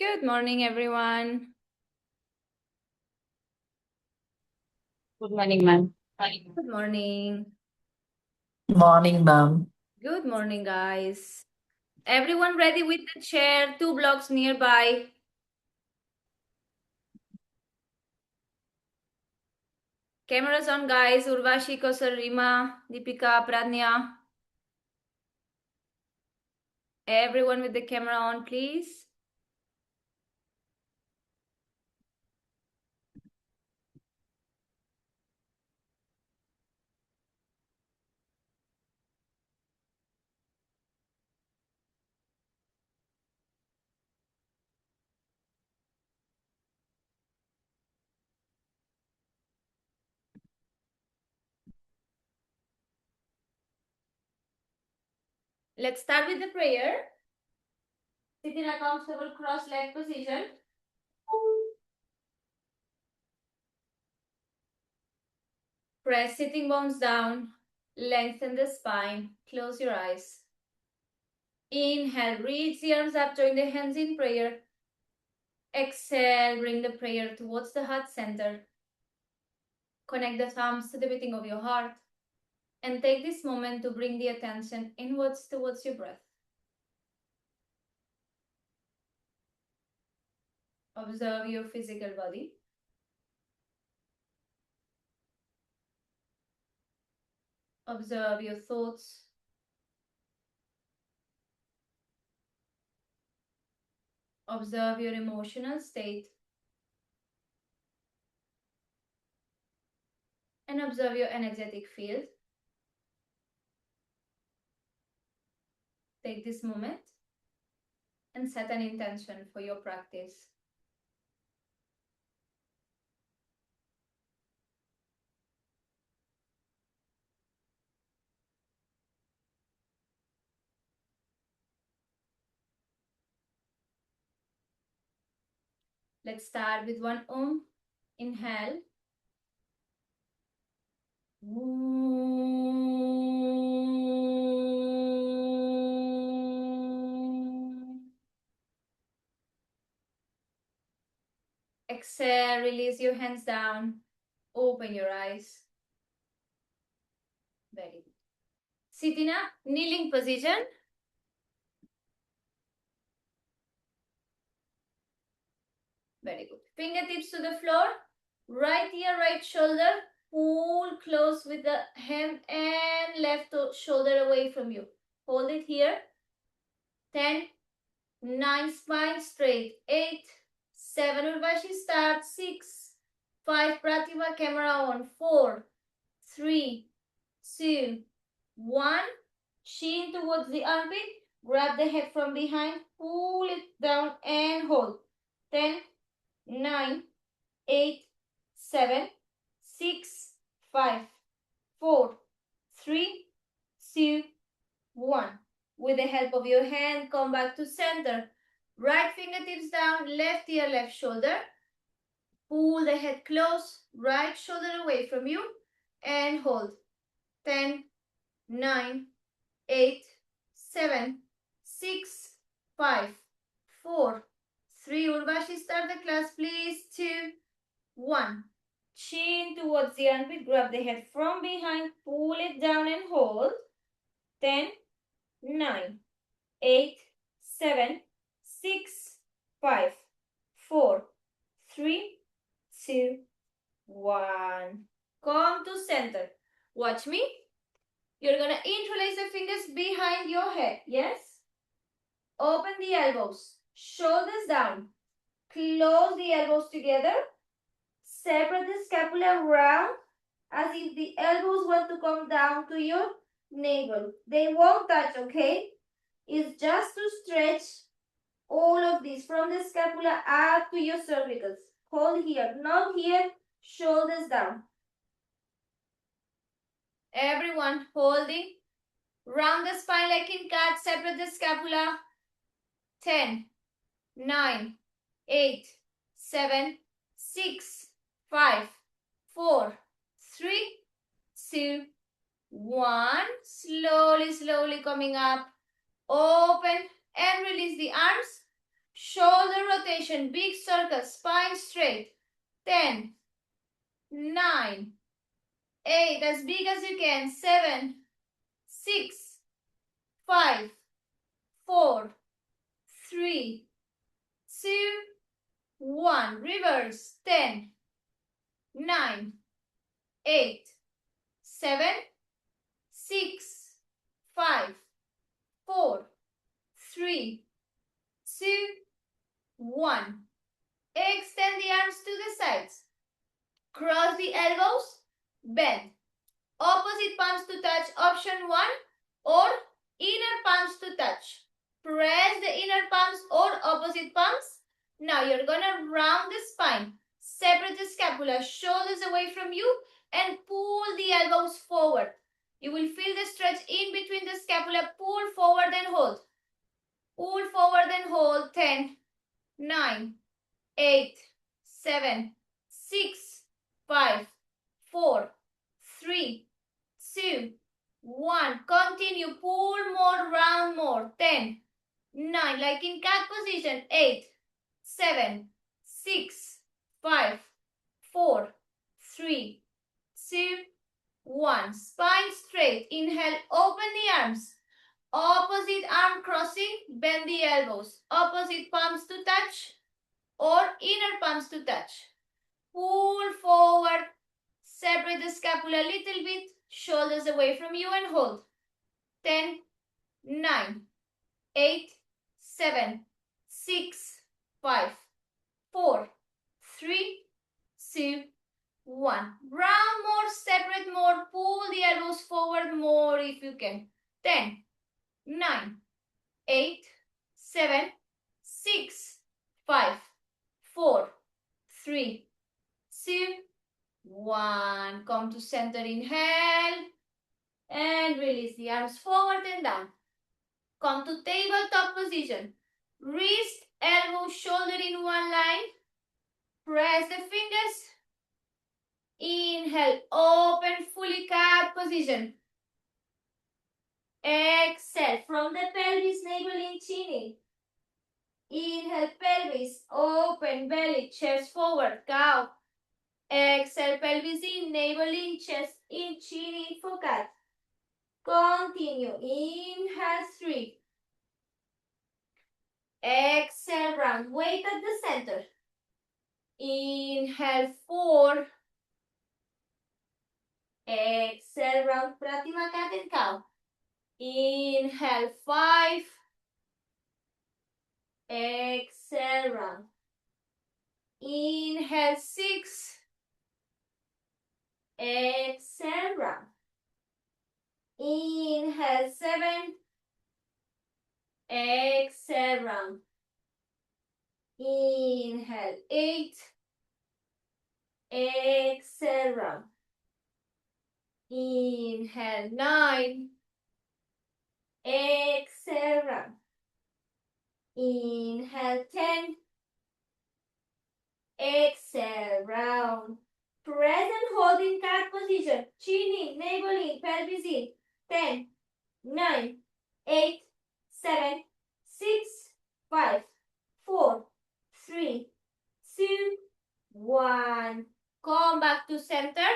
Good morning, everyone. Good morning, ma'am. Good morning. Morning, ma'am. Good morning, guys. Everyone ready with the chair 2 blocks nearby? Cameras on, guys. Urvashi, Kausar, Rima, Deepika, Pradnya. Everyone with the camera on, please. Let's start with the prayer. Sit in a comfortable cross-leg position. Press sitting bones down. Lengthen the spine. Close your eyes. Inhale, reach the arms up, join the hands in prayer. Exhale, bring the prayer towards the heart center. Connect the thumbs to the beating of your heart. And take this moment to bring the attention inwards towards your breath. Observe your physical body. Observe your thoughts. Observe your emotional state. And observe your energetic field. Take this moment and set an intention for your practice. Let's start with one Om. Inhale. Exhale, release your hands down. Open your eyes. Very good. Sit in a kneeling position. Very good. Fingertips to the floor. Right ear, right shoulder. Pull close with the hand and left shoulder away from you. Hold it here. 10, 9, spine straight. 8, 7, Urvashi start. 6, 5, Pratima, camera on. 4, 3, 2, 1. Chin towards the armpit. Grab the head from behind. Pull it down and hold. 10, 9, 8, 7, 6, 5, 4, 3, 2, 1. With the help of your hand, come back to center. Right fingertips down, left ear, left shoulder. Pull the head close, right shoulder away from you and hold. 10, 9, 8, 7, 6, 5, 4, 3. Urvashi, start the class, please. 2, 1. Chin towards the armpit. Grab the head from behind. Pull it down and hold. 10, 9, 8, 7, 6, 5, 4, 3, 2, 1. Come to center. Watch me. You're going to interlace the fingers behind your head. Yes? Open the elbows. Shoulders down. Close the elbows together. Separate the scapula round as if the elbows want to come down to your navel. They won't touch, okay? It's just to stretch all of this from the scapula up to your cervicals. Hold here, not here, shoulders down. Everyone holding. Round the spine like in cat, separate the scapula. 10, 9, 8, 7, 6, 5, 4, 3, 2, 1. Slowly, slowly coming up. Open and release the arms. shoulder rotation, big circle, spine straight. 10, 9, 8, as big as you can. 7, 6, 5, 4, 3, 2, 1. Reverse. 10, 9, 8, 7, 6, 5, 4, 3, 2, 1. Extend the arms to the sides. Cross the elbows. Bend. Opposite palms to touch, option 1, or inner palms to touch. Press the inner palms or opposite palms. Now you're gonna round the spine. Separate the scapula, shoulders away from you, and pull the elbows forward. You will feel the stretch in between the scapula. Pull forward and hold. Pull forward and hold. 10, 9, 8, 7, 6, 5, 4, 3, 2, 1. Continue. Pull more, round more. 10, 9, like in cat position. 8, 7, 6, 5, 4, 3, 2, 1. Spine straight. Inhale, open the arms. Opposite arm crossing, bend the elbows. Opposite palms to touch or inner palms to touch. Pull forward. Separate the scapula a little bit. Shoulders away from you and hold. 10, 9, 8, 7, 6, 5, 4, 3, 2, 1. Round more, separate more. Pull the elbows forward more if you can. 10, 9, 8, 7, 6, 5, 4, 3, 2, 1. Come to center, inhale, and release the arms forward and down. Come to tabletop position. Wrist, elbow, shoulder in one line. Press the fingers. Inhale, open, fully cat position. Exhale, from the pelvis, navel in, chin in. Inhale, pelvis, open, belly, chest forward, cow. Exhale, pelvis in, navel in, chest in, chin in for cat. Continue. Inhale, 3. Exhale, round. Weight at the center. Inhale, 4. Exhale, round. Pratima cat and cow. Inhale, 5. Exhale, round. Inhale, 6. Exhale, round. Inhale, 7. Exhale, round. Inhale, 8. Exhale, round. Inhale, 9. Exhale, round. Inhale, 10. Exhale, round. Press and hold in cat position. Chin in, navel in, pelvis in. 10, 9, 8, 7, 6, 5, 4, 3, 2, 1. Come back to center.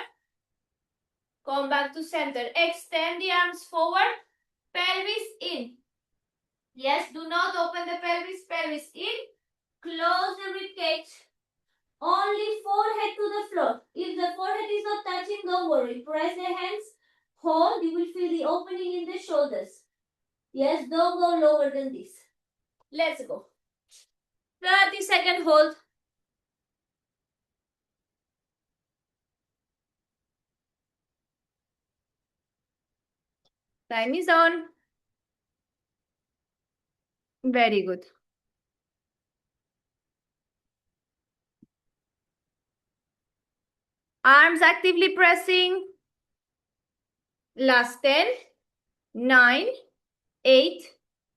Come back to center. Extend the arms forward. Pelvis in. Yes, do not open the pelvis. Pelvis in. Close the ribcage. Only forehead to the floor. If the forehead is not touching, don't worry. Press the hands. Hold. You will feel the opening in the shoulders. Yes, don't go lower than this. Let's go. 30-second hold. Time is on. Very good. Arms actively pressing. Last 10, 9, 8,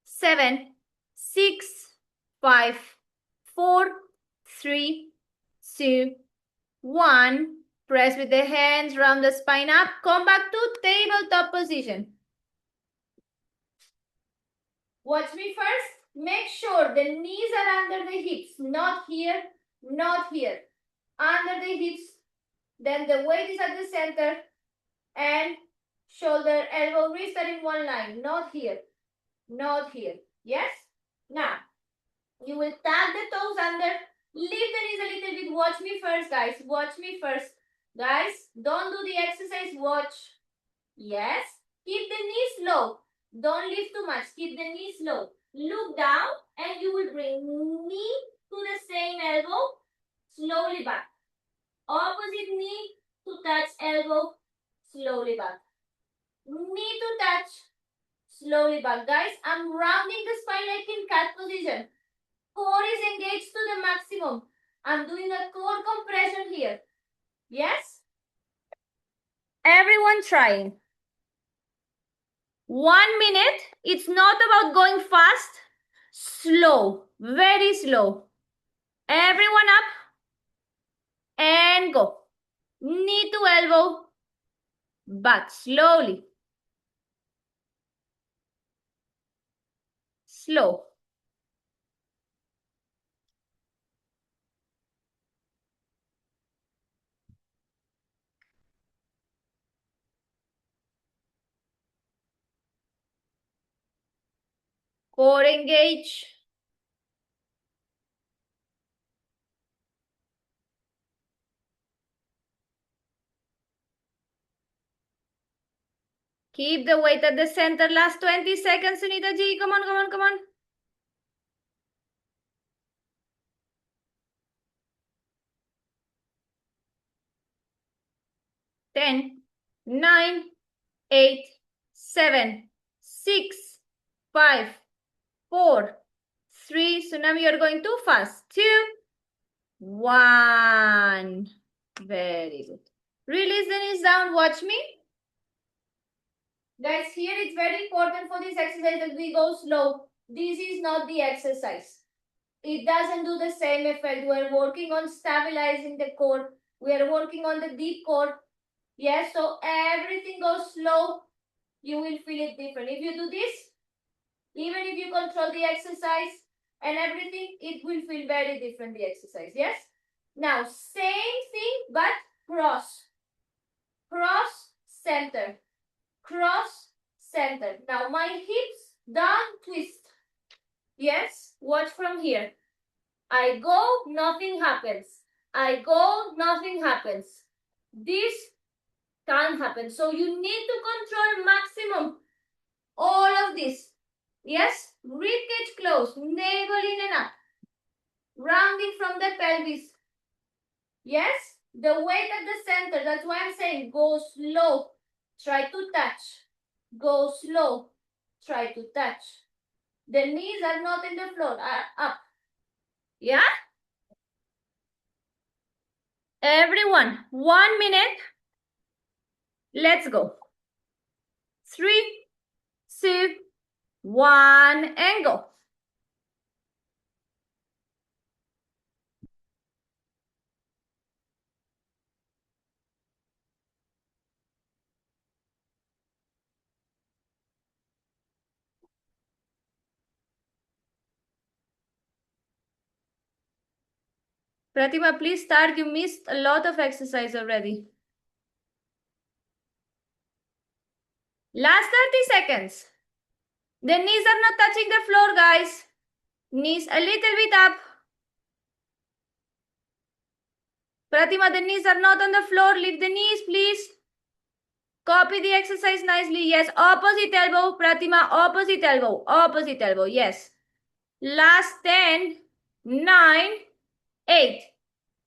7, 6, 5, 4, 3, 2, 1. Press with the hands, round the spine up. Come back to tabletop position. Watch me first. Make sure the knees are under the hips, not here, not here. Under the hips, then the weight is at the center, and shoulder, elbow, wrist are in one line, not here, not here. Yes? Now, you will tap the toes under, lift the knees a little bit. Watch me first, guys. Watch me first. Guys, don't do the exercise. Watch. Yes. Keep the knees low. Don't lift too much. Keep the knees low. Look down and you will bring knee to the same elbow. Slowly back. Opposite knee to touch elbow. Slowly back. Knee to touch. Slowly back. Guys, I'm rounding the spine like in cat position. Core is engaged to the maximum. I'm doing a core compression here. Yes? Everyone trying. 1 minute. It's not about going fast. Slow. Very slow. Everyone up. And go. Knee to elbow. Back slowly. Slow. Core engage. Keep the weight at the center. Last 20 seconds, Sunita ji. Come on, come on, come on. 10, 9, 8, 7, 6, 5, 4, 3. Tsunami, you're going too fast. 2, 1. Very good. Release the knees down. Watch me. Guys, here it's very important for this exercise that we go slow. This is not the exercise. It doesn't do the same effect. We're working on stabilizing the core. We are working on the deep core. Yes, so everything goes slow. You will feel it different. If you do this, even if you control the exercise and everything, it will feel very different, the exercise. Yes? Now, same thing, but cross. Cross, center. Cross, center. Now, my hips down, twist. Yes? Watch from here. I go, nothing happens. I go, nothing happens. This can't happen. So you need to control maximum all of this. Yes? Ribcage close, navel in and up. Rounding from the pelvis. Yes? The weight at the center. That's why I'm saying go slow. Try to touch. Go slow. Try to touch. The knees are not in the floor, are up. Yeah? Everyone, 1 minute. Let's go. 3, 2, 1, and go. Pratima, please start. You missed a lot of exercise already. Last 30 seconds. The knees are not touching the floor, guys. Knees a little bit up. Pratima, the knees are not on the floor. Lift the knees, please. Copy the exercise nicely. Yes, opposite elbow. Pratima, opposite elbow. Opposite elbow, yes. Last 10, 9, 8,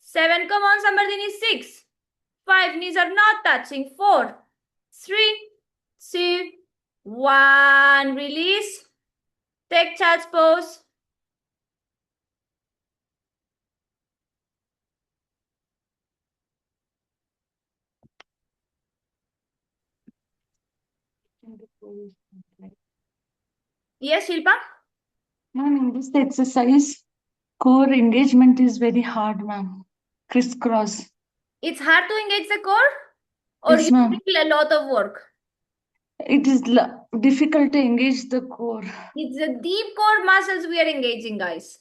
7. Come on, Samardini. 6, 5. Knees are not touching. 4, 3, 2, 1. Release. Take child's pose. Yes, Shilpa? Ma'am, in this exercise, core engagement is very hard, ma'am. Crisscross. It's hard to engage the core? Or Yes, you ma'am. feel a lot of work? It is difficult to engage the core. It's the deep core muscles we are engaging, guys.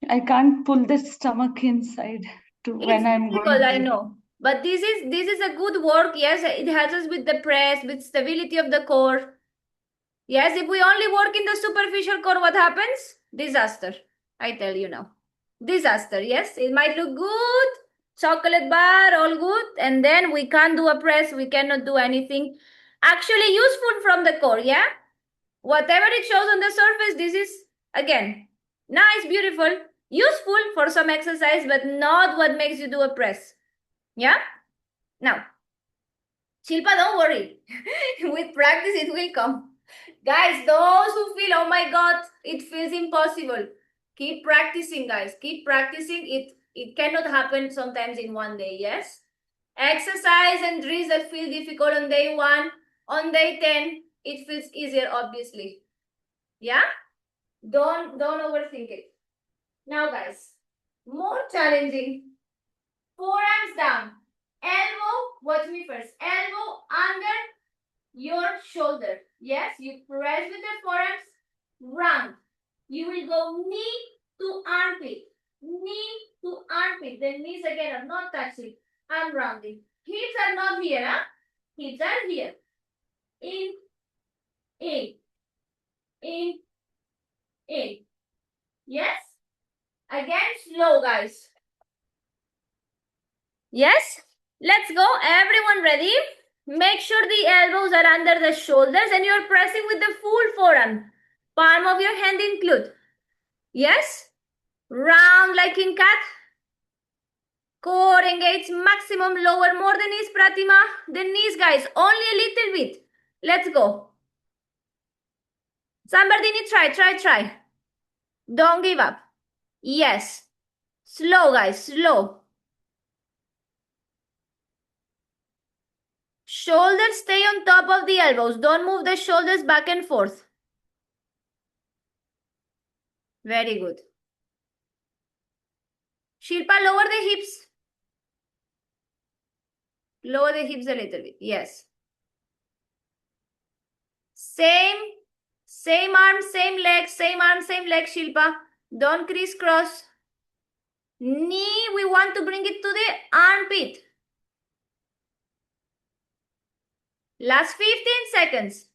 I can't pull the stomach inside to when It's I'm difficult, going I to. know. But this is a good work. Yes, it helps us with the press, with stability of the core. Yes, if we only work in the superficial core, what happens? Disaster. I tell you now. Disaster. Yes, it might look good, chocolate bar, all good, and then we can't do a press, we cannot do anything actually useful from the core. Yeah, whatever it shows on the surface, this is again nice, beautiful, useful for some exercise, but not what makes you do a press. Yeah. Now, Shilpa, don't worry. With practice, it will come. Guys, those who feel, oh my God, it feels impossible. Keep practicing, guys. Keep practicing. It cannot happen sometimes in one day, yes? Exercise and drills that feel difficult on day 1, on day 10, it feels easier, obviously. Yeah? Don't overthink it. Now, guys, more challenging. Forearms down. Elbow, watch me first. Elbow under your shoulder. Yes, you press with the forearms, round. You will go knee to armpit. Knee to armpit. The knees again are not touching. I'm rounding. Hips are not here, huh? Hips are here. In, in, in, in. Yes? Again, slow, guys. Yes? Let's go. Everyone ready? Make sure the elbows are under the shoulders and you're pressing with the full forearm. Palm of your hand include. Yes? Round like in cat. Core engage maximum. Lower more the knees, Pratima. The knees, guys. Only a little bit. Let's go. Sambardini, try. Don't give up. Yes. Slow, guys. Slow. Shoulders stay on top of the elbows. Don't move the shoulders back and forth. Very good. Shilpa, lower the hips. Lower the hips a little bit. Yes. Same arm, same leg, same arm, same leg, Shilpa. Don't crisscross. Knee, we want to bring it to the armpit. Last 15 seconds.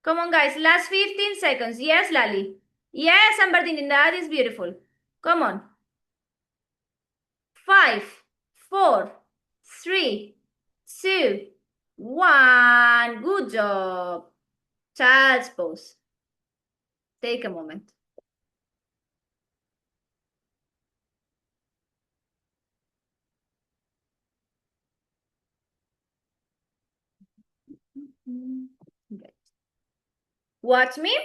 Come on, guys. Last 15 seconds. Yes, Lali. Yes, Ambardini. That is beautiful. Come on. 5, 4, 3, 2, 1. Good job. Child's pose. Take a moment. Good. Watch me.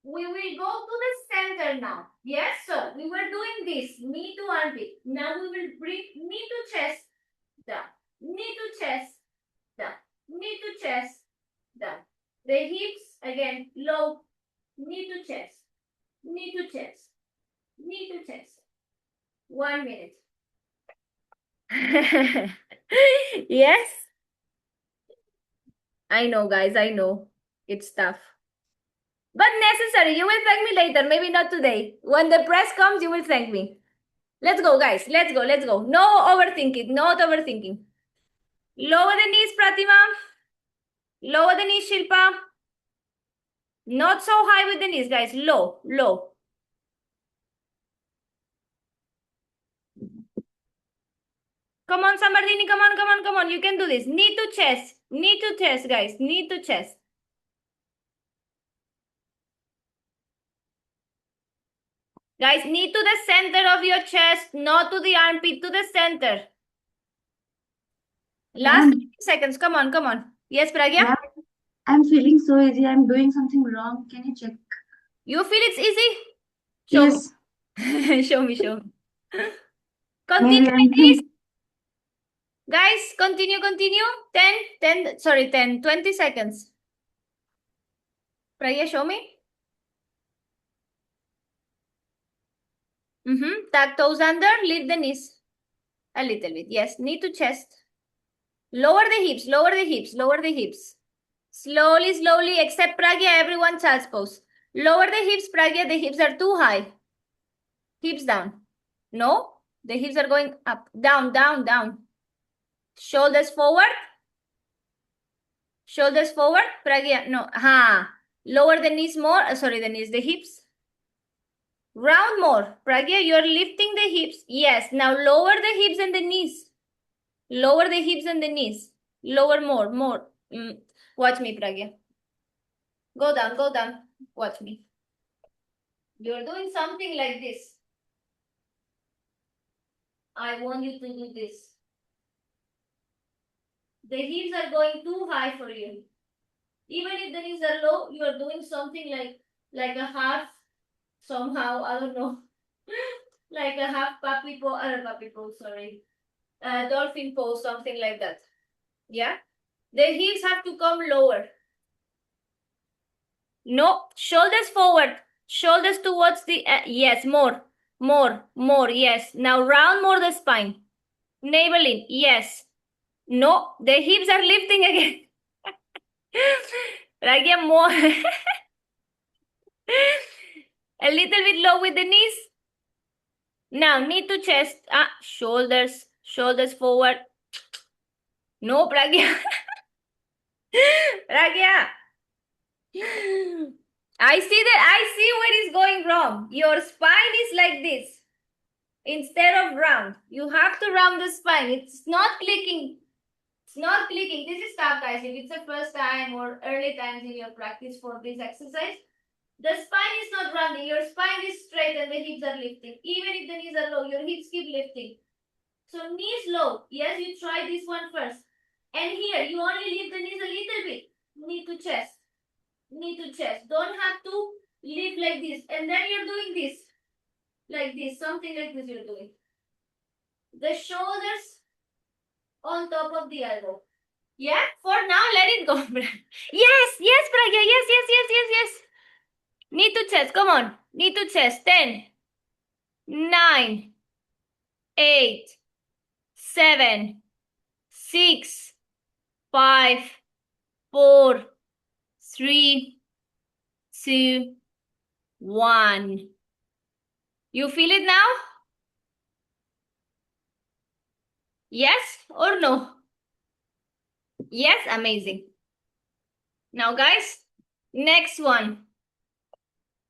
We will go to the center now. Yes, so we were doing this, knee to armpit. Now we will bring knee to chest, down. Knee to chest, down. Knee to chest, down. The hips, again, low. Knee to chest, knee to chest, knee to chest. 1 minute. Yes? I know, guys, I know. It's tough. But necessary. You will thank me later. Maybe not today. When the press comes, you will thank me. Let's go, guys. Let's go. No overthinking. Not overthinking. Lower the knees, Pratima. Lower the knees, Shilpa. Not so high with the knees, guys. Low. Come on, Sambardini. Come on. You can do this. Knee to chest. Knee to chest, guys. Knee to chest. Guys, knee to the center of your chest, not to the armpit, to the center. Last 15 seconds. Come on. Yes, Pragya? Ma'am, I'm feeling so easy. I'm doing something wrong. Can you check? You feel it's easy? Show Yes. me. Show me. Maybe Continue I'm like this. Guys, continue. 20 seconds. Pragya, show me. Tuck toes under, lift the knees. A little bit. Yes. Knee to chest. Lower the hips, lower the hips, lower the hips. Slowly, slowly, except Pragya, everyone child's pose. Lower the hips, Pragya, the hips are too high. Hips down. No, the hips are going up, down, down, down. Shoulders forward. Shoulders forward, Pragya, no, Lower the knees more, sorry, the knees, the hips. Round more, Pragya, you're lifting the hips. Yes, now lower the hips and the knees. Lower the hips and the knees. Lower more, more. Watch me, Pragya. Go down, go down. Watch me. You're doing something like this. I want you to do this. The hips are going too high for you. Even if the knees are low, you are doing something like a half, somehow, I don't know, like a half puppy pose, sorry. Dolphin pose, something like that. Yeah? The hips have to come lower. No, shoulders forward. Shoulders towards the, yes, more, yes. Now round more the spine. Navel in, yes. No, the hips are lifting again. Pragya, more. A little bit low with the knees. Now, knee to chest. Shoulders forward. No, Pragya. Pragya. I see where is going wrong. Your spine is like this. Instead of round. You have to round the spine. It's not clicking. It's not clicking. This is tough, guys. If it's the first time or early times in your practice for this exercise, the spine is not rounding. Your spine is straight and the hips are lifting. Even if the knees are low, your hips keep lifting. So knees low. Yes, you try this one first. And here, you only lift the knees a little bit. Knee to chest. Knee to chest. Don't have to lift like this. And then you're doing this. Like this. Something like this you're doing. The shoulders on top of the elbow. Yeah? For now, let it go. Yes, Pragya. Yes. Knee to chest. Come on. Knee to chest. 10, 9, 8, 7, 6, 5, 4, 3, 2, 1. You feel it now? Yes or no? Yes, amazing. Now, guys, next one.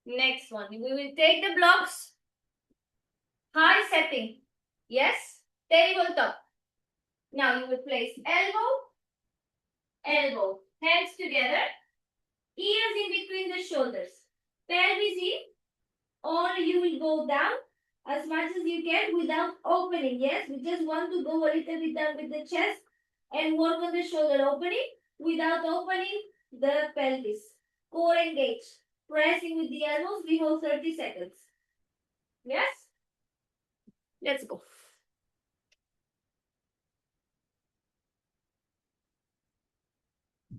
We will take the blocks. High setting. Yes, tabletop. Now you will place elbow, hands together, ears in between the shoulders, pelvis in, only you will go down as much as you can without opening. Yes, we just want to go a little bit down with the chest and work on the shoulder opening without opening the pelvis. Core engaged. Pressing with the elbows, we hold 30 seconds. Yes? Let's go.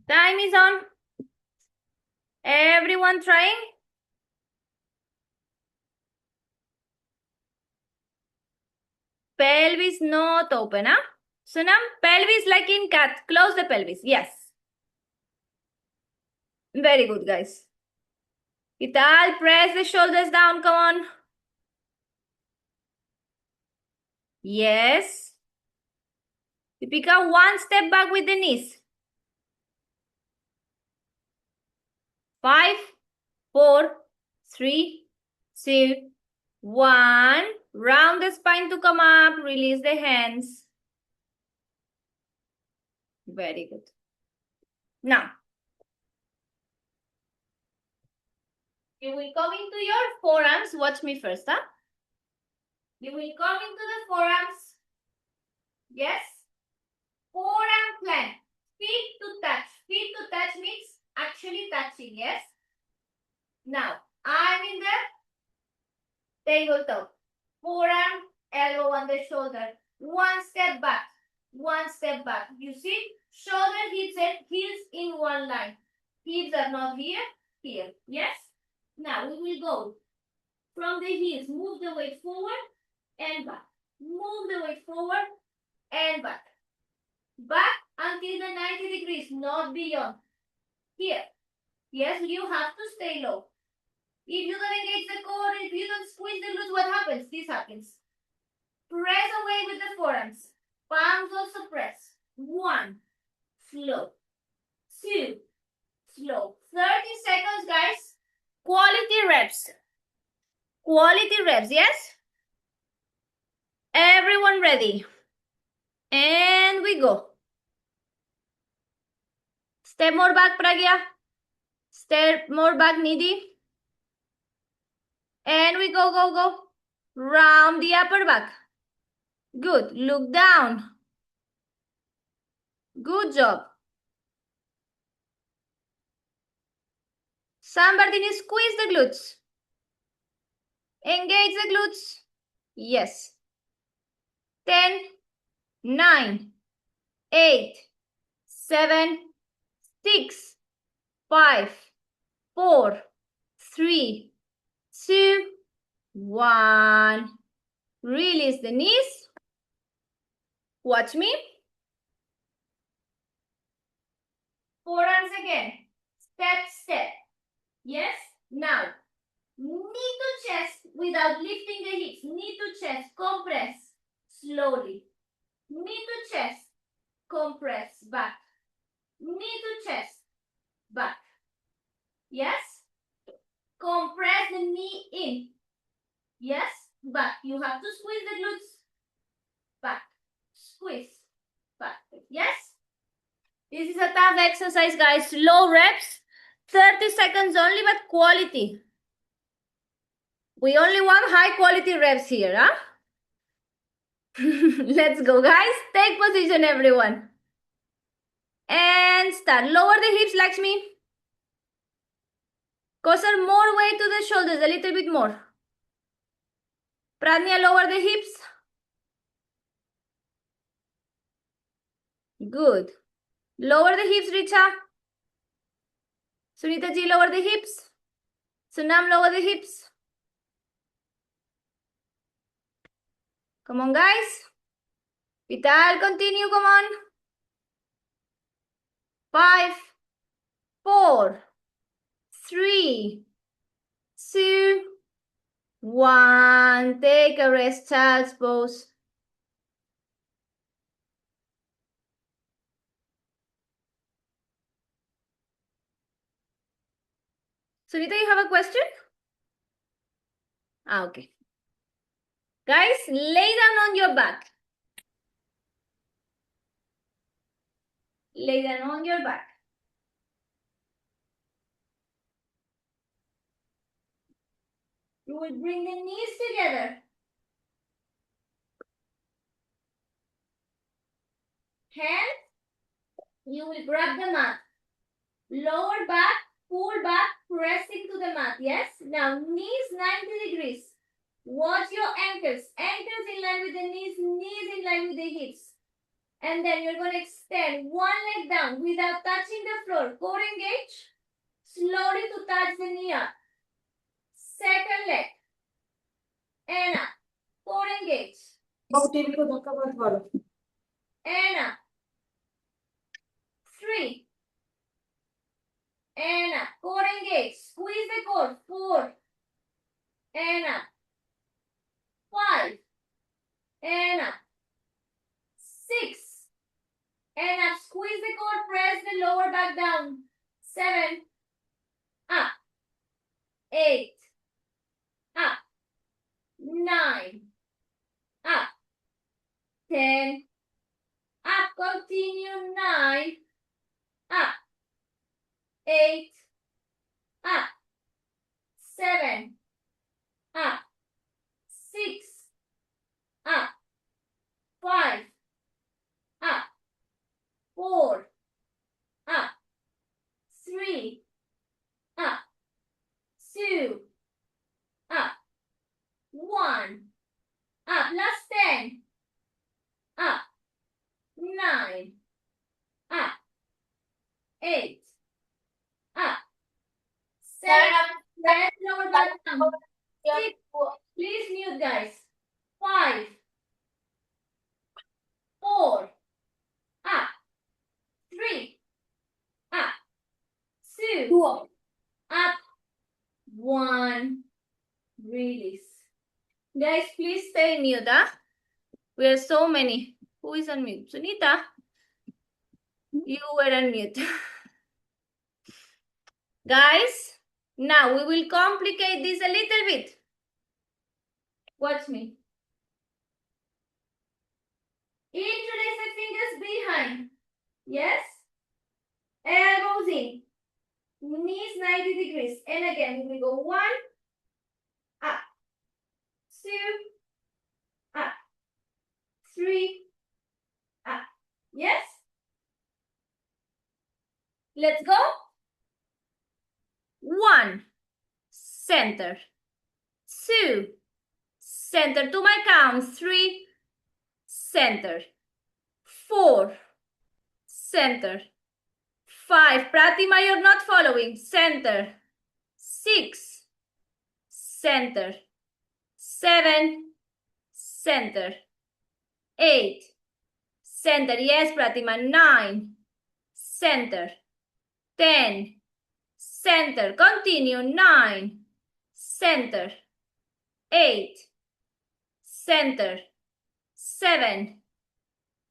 Time is on. Everyone trying? Pelvis not open, huh? So now pelvis like in cat. Close the pelvis. Yes. Very good, guys. ¿Qué tal? Press the shoulders down. Come on. Yes. Deepika, one step back with the knees. 5, 4, 3, 2, 1. Round the spine to come up. Release the hands. Very good. Now, you will come into your forearms. Watch me first, huh? You will come into the forearms. Yes. Forearm plank. Feet to touch. Feet to touch means actually touching, yes? Now, I'm in the tabletop. Forearm, elbow on the shoulder. One step back. You see? Shoulder, hips, and heels in one line. Hips are not here. Yes? Now, we will go from the heels. Move the weight forward and back. Move the weight forward and back. Back until the 90 degrees, not beyond. Here. Yes, you have to stay low. If you don't engage the core, if you don't squeeze the glutes, what happens? This happens. Press away with the forearms. Palms also press. 1. Slow. 2. Slow. 30 seconds, guys. Quality reps. Quality reps, yes? Everyone ready? And we go. Step more back, Pragya. Step more back, Nidhi. And we go, go, go. Round the upper back. Good. Look down. Good job. Samvardhini, squeeze the glutes. Engage the glutes. Yes. 10, 9, 8, 7, 6, 5, 4, 3, 2, 1. Release the knees. Watch me. Forearms again. Step, step. Yes. Now, knee to chest without lifting the hips. Knee to chest. Compress. Slowly. Knee to chest. Compress. Back. Knee to chest. Back. Yes. Compress the knee in. Yes. Back. You have to squeeze the glutes. Back. Squeeze. Back. Yes. This is a tough exercise, guys. Low reps. 30 seconds only, but quality. We only want high quality reps here, huh? Let's go, guys. Take position, everyone. And start. Lower the hips, Lakshmi. Kosar, more weight to the shoulders, a little bit more. Pradnya, lower the hips. Good. Lower the hips, Richa. Sunita ji, lower the hips. Sunam, lower the hips. Come on, guys. Vital, continue, come on. 5, 4, 3, 2, 1. Take a rest, child's pose. Sunita, you have a question? Okay. Guys, lay down on your back. Lay down on your back. You will bring the knees together. Hands, you will grab the mat. Lower back, pull back, pressing to the mat. Yes? Now, knees 90 degrees. Watch your ankles. Ankles in line with the knees, knees in line with the hips. And then you're going to extend one leg down without touching the floor. Core engage. Slowly to touch the knee up. Second leg. And up. Core engage. And up. 3. And up. Core engage. Squeeze the core. 4. And up. 5. And up. 6. And up. Squeeze the core. Press the lower back down. 7. Up. 8. Up. 9. Up. 10. Up. Continue. 9. Up. 8. Up. 7. Up. 6. Up. 5. Up. 4. Up. 3. Up. 2. Up. 1. Up. Last 10. Up. 9. Up. 8. Up. 7. Press lower back down. 6. Please mute, guys. 5. Guys, please stay mute, huh? We are so many. Who is on mute? Sunita? You were on mute. Guys, now we will complicate this a little bit. Watch me. Interlace the fingers behind. Yes? Elbows in. Knees 90 degrees. And again, we go 1, up, 2, up, 3, up. Yes? Let's go. 1, center. 2, center to my count. 3, center. 4, center. 5, Pratima, you're not following. Center. 6, center. 7, center. 8, center. Yes, Pratima. 9, center. 10, center. Continue. 9, center. 8, center. 7,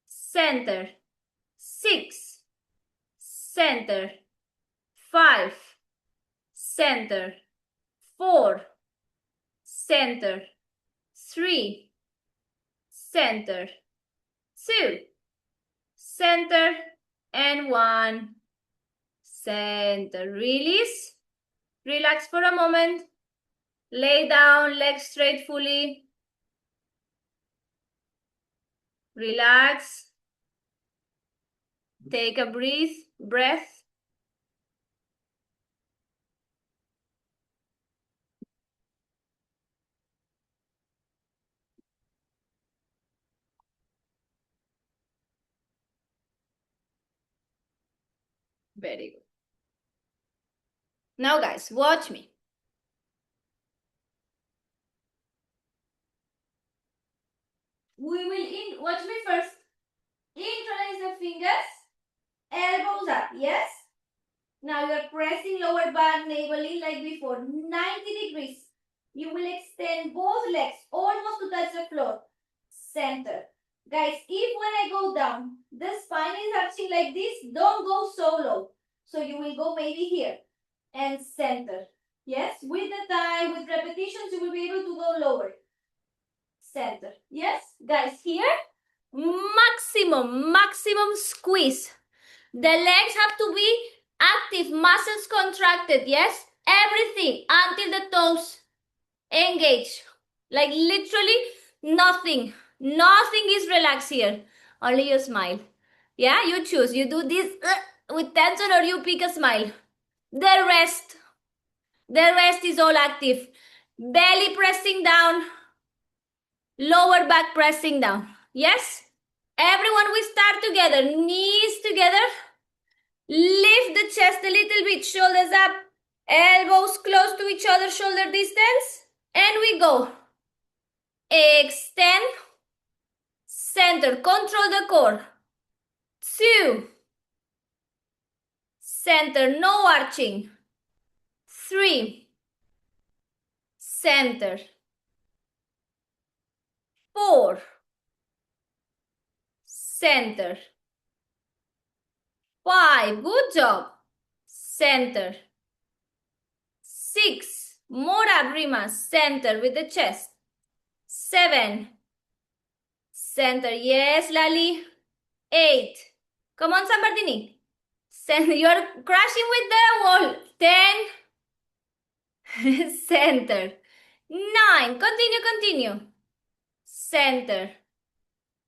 center. 6, center. 5, center. 4, center. 3, center. 2, center. And 1, center. Release. Relax for a moment. Lay down, legs straight fully. Relax. Take a breath. Very good. Now, guys, watch me. We will watch me first. Interlace the fingers, elbows up, yes? Now you're pressing lower back, navel in like before, 90 degrees. You will extend both legs almost to touch the floor. Center. Guys, if when I go down, the spine is arching like this, don't go so low. So you will go maybe here and center. Yes, with the time, with repetitions, you will be able to go lower. Center. Yes, guys, here, maximum squeeze. The legs have to be active, muscles contracted, yes? Everything until the toes engage. Like literally nothing. Nothing is relaxed here. Only you smile. Yeah, you choose. You do this with tension or you pick a smile. The rest is all active. Belly pressing down. Lower back pressing down. Yes? Everyone, we start together. Knees together. Lift the chest a little bit. Shoulders up. Elbows close to each other. Shoulder distance. And we go. Extend. Center. Control the core. 2. Center. No arching. 3. Center. 4. Center. 5. Good job. Center. 6. More abrimas. Center with the chest. 7. Center. Yes, Lali. 8. Come on, Sambardini. You are crashing with the wall. 10. Center. 9. Continue. Center.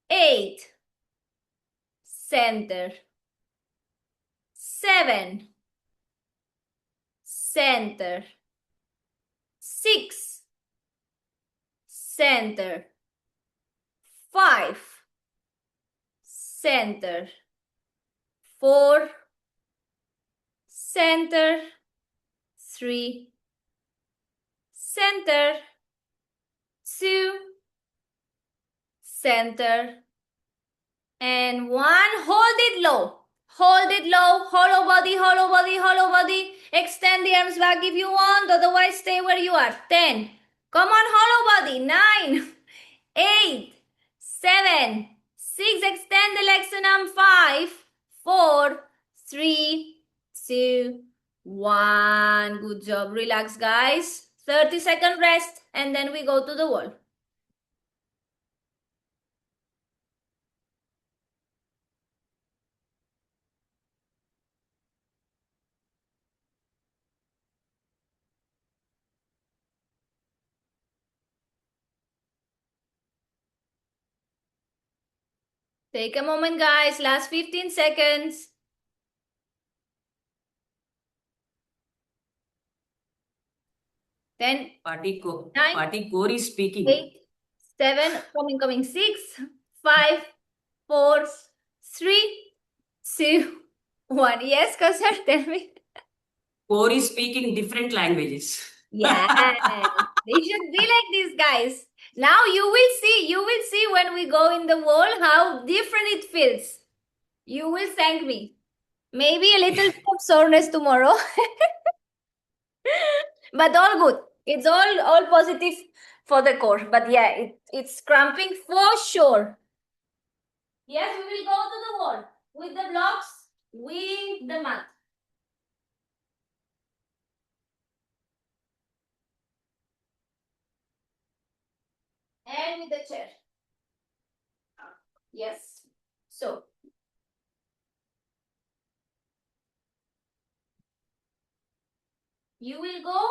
8. Center. 7. Center. 6. Center. 5. Center. 4. Center. 3. Center. 2. Center. And 1. Hold it low. Hold it low. Hollow body. Extend the arms back if you want. Otherwise, stay where you are. 10. Come on, hollow body. 9. 8, 7, 6. Extend the legs, Sonam. 5, 4, 3, 2, 1. Good job. Relax, guys. 30-second rest, and then we go to the wall. Take a moment, guys. Last 15 seconds. 10, Party 9, core is speaking. 8, 7, coming. 6, 5, 4, 3, 2, 1. Yes, Kausar, tell me. Core is speaking different languages. Yeah, they should be like these guys. Now you will see when we go in the wall how different it feels. You will thank me. Maybe a little bit of soreness tomorrow. But all good. It's all positive for the core. But yeah, it's cramping for sure. Yes, we will go to the wall with the blocks, with the mat. And with the chair. Yes. So. You will go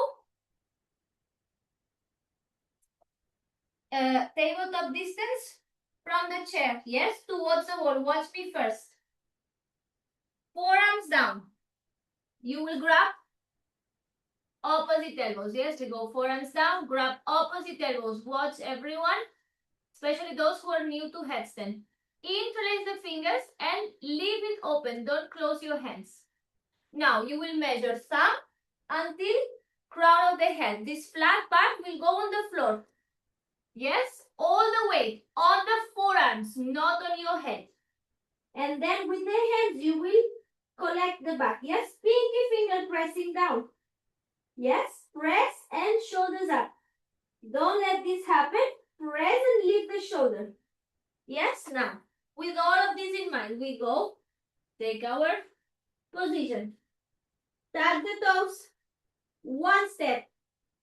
tabletop distance from the chair. Yes, towards the wall. Watch me first. Forearms down. You will grab opposite elbows. Yes, we go forearms down. Grab opposite elbows. Watch everyone, especially those who are new to headstand. Interlace the fingers and leave it open. Don't close your hands. Now you will measure thumb until crown of the head. This flat part will go on the floor. Yes, all the way on the forearms, not on your head. And then with the hands, you will collect the back. Yes, pinky finger pressing down. Yes, press and shoulders up. Don't let this happen. Press and lift the shoulder. Yes, now, with all of this in mind, we go, take our position. Tap the toes, 1 step,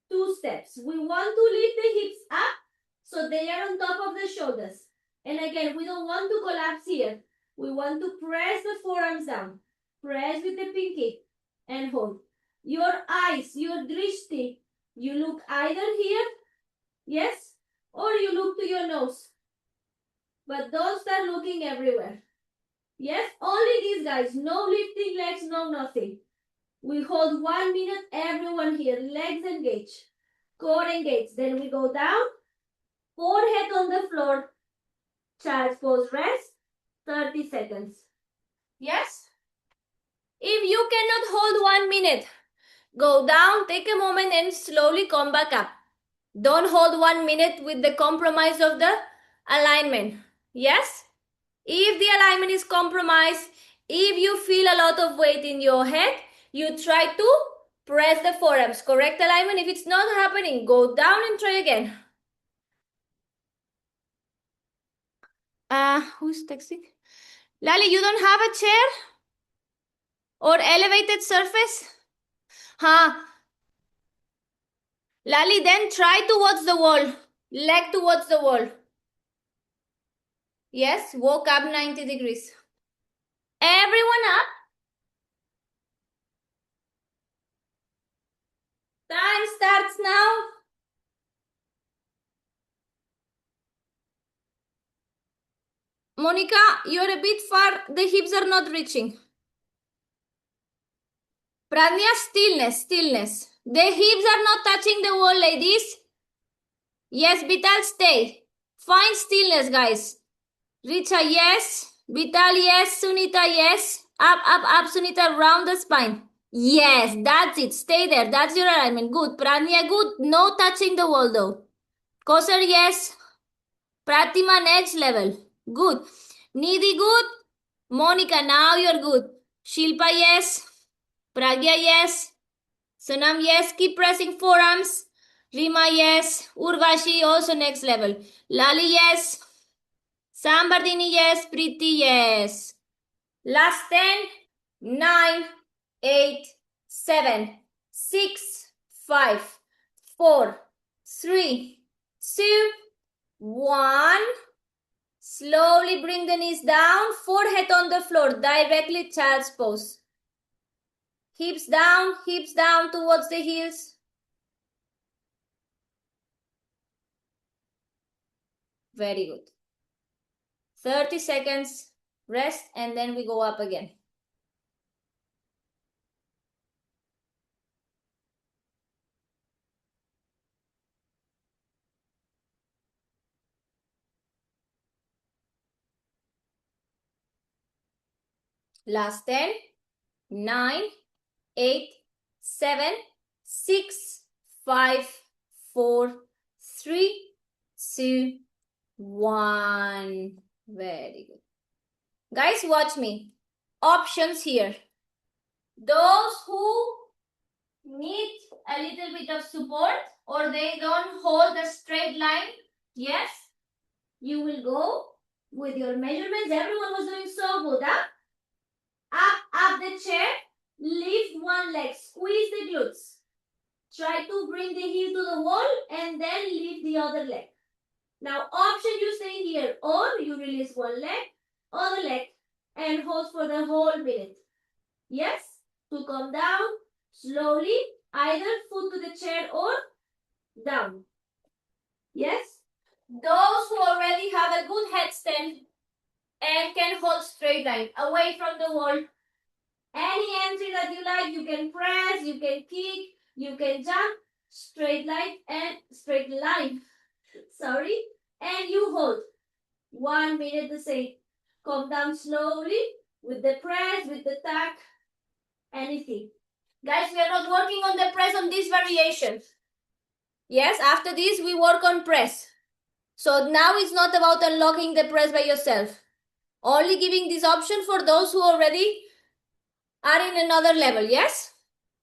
2 steps. We want to lift the hips up so they are on top of the shoulders. And again, we don't want to collapse here. We want to press the forearms down. Press with the pinky and hold. Your eyes, your drishti, you look either here, yes, or you look to your nose. But don't start looking everywhere. Yes, only these guys. No lifting legs, no nothing. We hold 1 minute, everyone here. Legs engage. Core engage. Then we go down. Forehead on the floor. Child's pose, rest. 30 seconds. Yes? If you cannot hold 1 minute, go down, take a moment and slowly come back up. Don't hold 1 minute with the compromise of the alignment. Yes? If the alignment is compromised, if you feel a lot of weight in your head, you try to press the forearms. Correct alignment. If it's not happening, go down and try again. Who's texting? Lali, you don't have a chair? Or elevated surface? Lali, then try towards the wall. Leg towards the wall. Yes, walk up 90 degrees. Everyone up. Time starts now. Monica, you're a bit far. The hips are not reaching. Pradnya, stillness. The hips are not touching the wall, ladies. Yes, Vital, stay. Find stillness, guys. Richa, yes. Vital, yes. Sunita, yes. Up, Sunita, round the spine. Yes, that's it. Stay there. That's your alignment. Good. Pradnya, good. No touching the wall, though. Kosar, yes. Pratima, next level. Good. Nidhi, good. Monica, now you're good. Shilpa, yes. Pragya, yes. Sonam, yes. Keep pressing forearms. Rima, yes. Urvashi, also next level. Lali, yes. Sambardini, yes. Preeti, yes. Last 10, 9, 8, 7, 6, 5, 4, 3, 2, 1. Slowly bring the knees down, forehead on the floor, directly child's pose. Hips down towards the heels. Very good. 30 seconds, rest, and then we go up again. Last 10, 9, 8, 7, 6, 5, 4, 3, 2, 1. Very good. Guys, watch me. Options here. Those who need a little bit of support or they don't hold a straight line, yes, you will go with your measurements. Everyone was doing so good, huh? Up the chair, lift one leg, squeeze the glutes. Try to bring the heel to the wall and then lift the other leg. Now, option you stay here or you release one leg, other leg, and hold for the whole minute. Yes? To come down slowly, either foot to the chair or down. Yes? Those who already have a good headstand and can hold straight line away from the wall. Any entry that you like, you can press, you can kick, you can jump, straight line and straight line. Sorry. And you hold 1 minute the same. Come down slowly with the press, with the tuck, anything. Guys, we are not working on the press on this variation. Yes, after this we work on press. So now it's not about unlocking the press by yourself. Only giving this option for those who already are in another level, yes?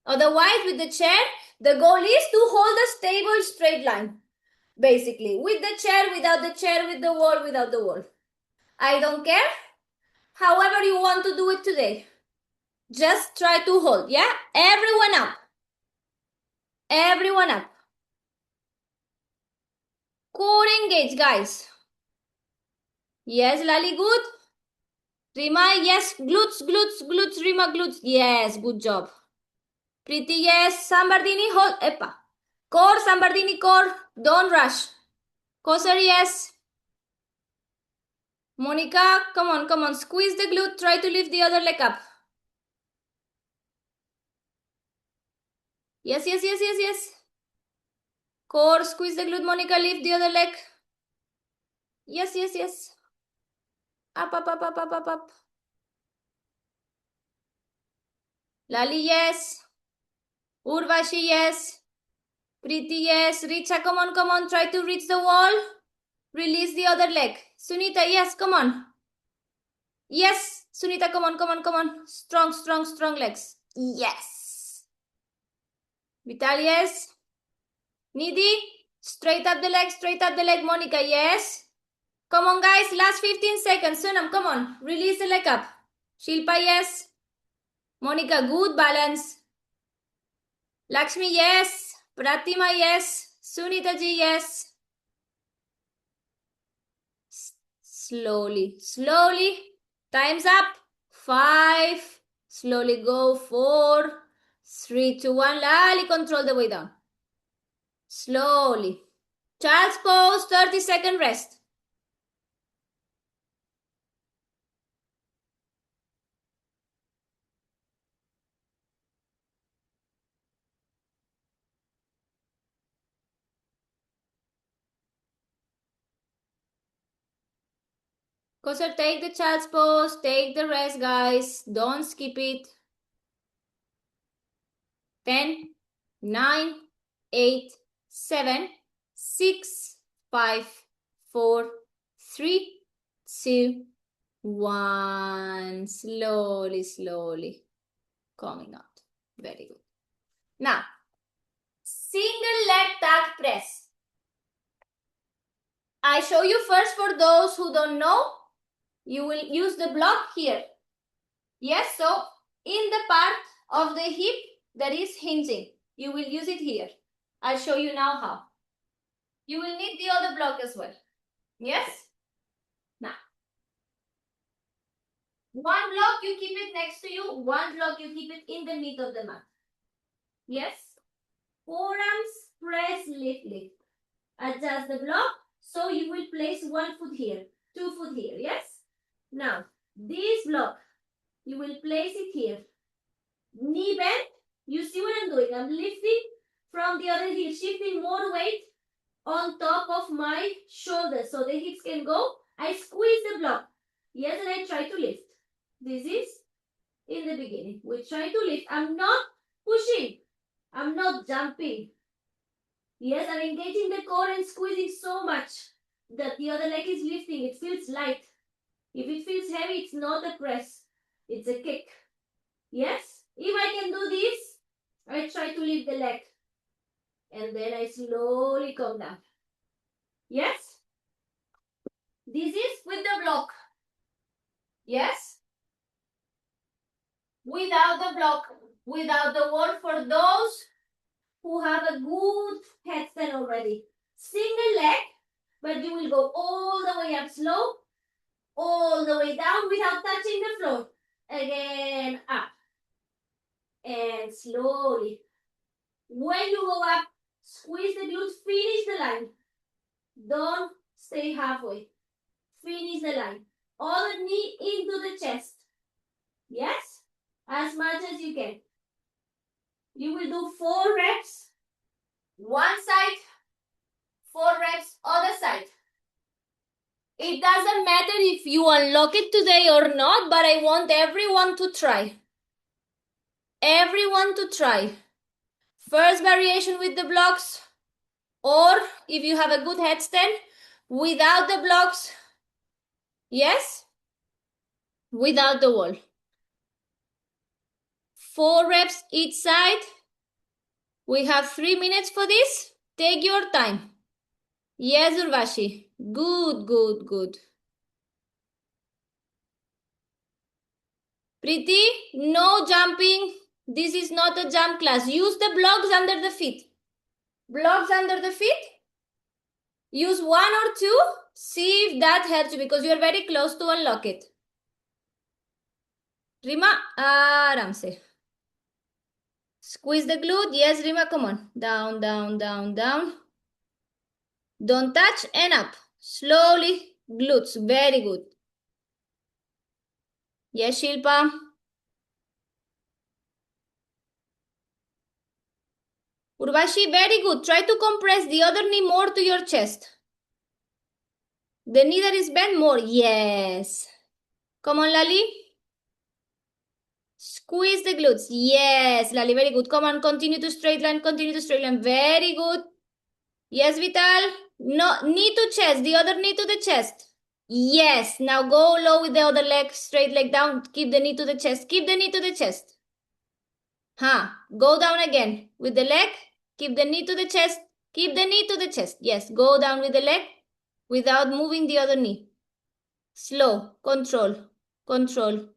Otherwise, with the chair, the goal is to hold a stable straight line. Basically, with the chair, without the chair, with the wall, without the wall. I don't care. However you want to do it today. Just try to hold, yeah? Everyone up. Everyone up. Core engage, guys. Yes, Lali, good. Rima, yes. Glutes, glutes, glutes. Rima, glutes. Yes, good job. Preeti, yes. Sambardini, hold. Epa. Core, Sambardini, core. Don't rush. Kosar, yes. Monica, come on, come on. Squeeze the glute. Try to lift the other leg up. Yes, yes, yes, yes, yes. Core, squeeze the glute. Monica, lift the other leg. Yes, yes, yes. Up, up, up, up, up, up, up. Lali, yes. Urvashi, yes. Preeti, yes. Richa, come on, come on. Try to reach the wall. Release the other leg. Sunita, yes, come on. Yes. Sunita, come on, come on, come on. Strong, strong, strong legs. Yes. Vital, yes. Nidhi, straight up the leg, straight up the leg. Monica, yes. Come on, guys. Last 15 seconds. Sunam, come on. Release the leg up. Shilpa, yes. Monica, good balance. Lakshmi, yes. Pratima, yes. Sunita ji, yes. Slowly, slowly. Time's up. 5. Slowly go. 4, 3, 2, 1. Lali, control the way down. Slowly. Child's pose, 30-second rest. Kosar, take the child's pose, take the rest, guys. Don't skip it. 10, 9, 8, 7, 6, 5, 4, 3, 2, 1. Slowly, slowly coming out. Very good. Now, Single leg tag press. I show you first for those who don't know. You will use the block here. Yes, so in the part of the hip that is hinging, you will use it here. I'll show you now how. You will need the other block as well. Yes? Now, one block you keep it next to you, one block you keep it in the mid of the mat. Yes? Forearms, press, lift, lift. Adjust the block, so you will place 1 foot here, 2 foot here, yes? Now, this block, you will place it here. Knee bend, you see what I'm doing? I'm lifting from the other heel, shifting more weight on top of my shoulders so the hips can go. I squeeze the block. Yes, and I try to lift. This is in the beginning. We try to lift. I'm not pushing. I'm not jumping. Yes, I'm engaging the core and squeezing so much that the other leg is lifting. It feels light. If it feels heavy, it's not a press. It's a kick. Yes? If I can do this, I try to lift the leg. And then I slowly come down. Yes? This is with the block. Yes? Without the block, without the wall for those who have a good headstand already. Single leg, but you will go all the way up slow, all the way down without touching the floor. Again, up. And slowly. When you go up, squeeze the glutes, finish the line. Don't stay halfway. Finish the line. Other knee into the chest. Yes? As much as you can. You will do 4 reps. One side. 4 reps, other side. It doesn't matter if you unlock it today or not, but I want everyone to try. Everyone to try. First variation with the blocks, or if you have a good headstand, without the blocks. Yes? Without the wall. 4 reps each side. We have 3 minutes for this. Take your time. Yes, Urvashi. Good, good, good. Preeti, no jumping. This is not a jump class. Use the blocks under the feet. Blocks under the feet. Use 1 or 2. See if that helps you because you are very close to unlock it. Rima, aram se. Squeeze the glute. Yes, Rima, come on. Down, down, down, down. Don't touch and up. Slowly. Glutes. Very good. Yes, Shilpa. Urvashi, very good. Try to compress the other knee more to your chest. The knee that is bent more. Yes. Come on, Lali. Squeeze the glutes. Yes, Lali, very good. Come on, continue to straight line, continue to straight line. Very good. Yes, Vital. No, knee to chest, the other knee to the chest. Yes, now go low with the other leg, straight leg down. Keep the knee to the chest. Keep the knee to the chest. Go down again with the leg. Keep the knee to the chest. Keep the knee to the chest. Yes, go down with the leg without moving the other knee. Slow, control, control.